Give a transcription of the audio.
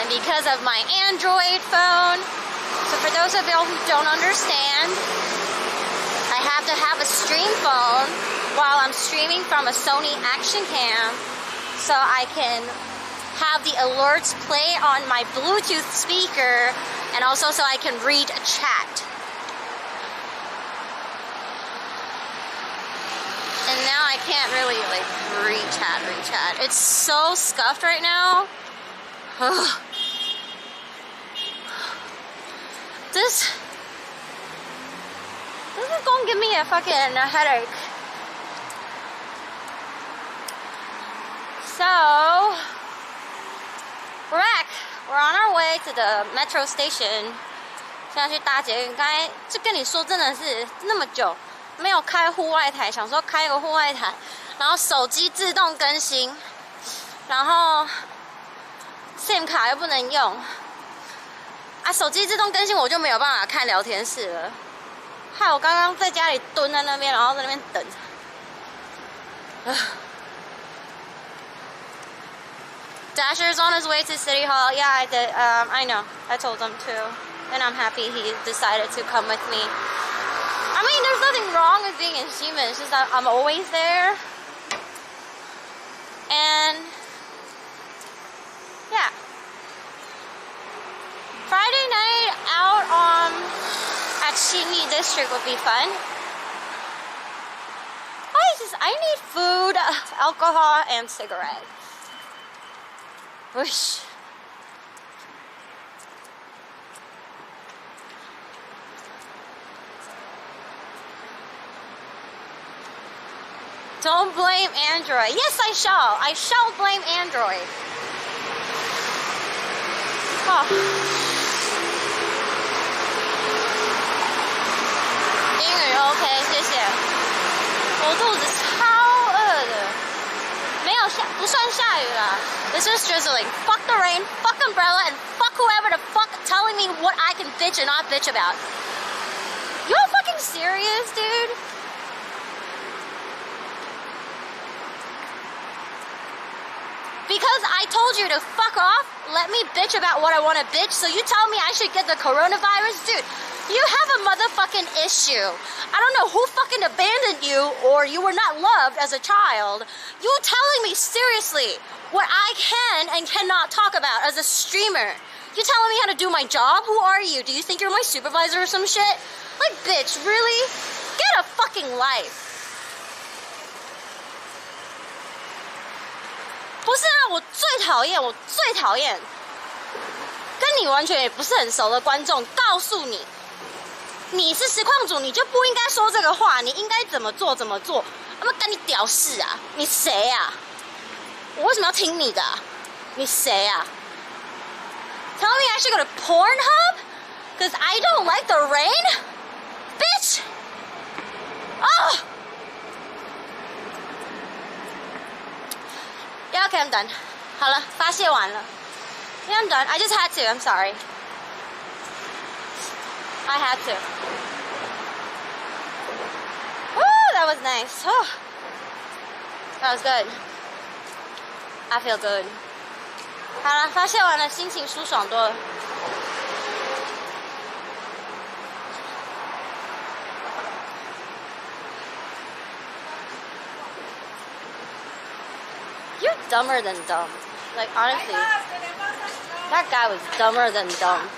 And because of my Android phone, so for those of y'all who don't understand, I have to have a stream phone while I'm streaming from a Sony Action Cam so I can have the alerts play on my Bluetooth speaker and also so I can read a chat. And now I can't really like read chat. It's so scuffed right now. Ugh. This is gonna give me a fucking headache. So we're back. We're on our way to the metro station. 现在去搭捷运。刚才就跟你说，真的是那么久没有开户外台，想说开个户外台，然后手机自动更新，然后 SIM 卡又不能用。啊，手机自动更新我就没有办法看聊天室了，害我刚刚在家里蹲在那边，然后在那边等。Dasher's on his way to City Hall. Yeah, I did. I know. I told him too, and I'm happy he decided to come with me. I mean, there's nothing wrong with being in Ximen. It's just that I'm always there, and yeah. Friday night out at Xinyi District would be fun. I need food, alcohol, and cigarettes. Whoosh. Don't blame Android. Yes, I shall. I shall blame Android. Oh. 英语 OK， 谢谢。我肚子超饿的，没有下，不算下雨啦。It's just drizzling. Fuck the rain. Fuck umbrella and fuck whoever the fuck telling me what I can bitch and not bitch about. You all fucking serious, dude? Because I told you to fuck off, let me bitch about what I want to bitch, so you tell me I should get the coronavirus? Dude, you have a motherfucking issue. I don't know who fucking abandoned you or you were not loved as a child. You telling me seriously what I can and cannot talk about as a streamer. You telling me how to do my job? Who are you? Do you think you're my supervisor or some shit? Like, bitch, really? Get a fucking life. 不是啊，我最讨厌跟你完全也不是很熟的观众告诉你，你是实况主，你就不应该说这个话，你应该怎么做，他们干你屌事啊？你谁啊？我为什么要听你的啊？你谁啊？ Tell me I should go to Pornhub? Cause I don't like the rain? Bitch! Oh! Yeah, okay, I'm done. 好了，发泄完了。Yeah, I'm done. I just had to. I'm sorry. I had to. Woo, that was nice. Oh, that was good. I feel good. 好了，发泄完了，心情舒爽多了。You're dumber than dumb. Like, honestly, that guy was dumber than dumb.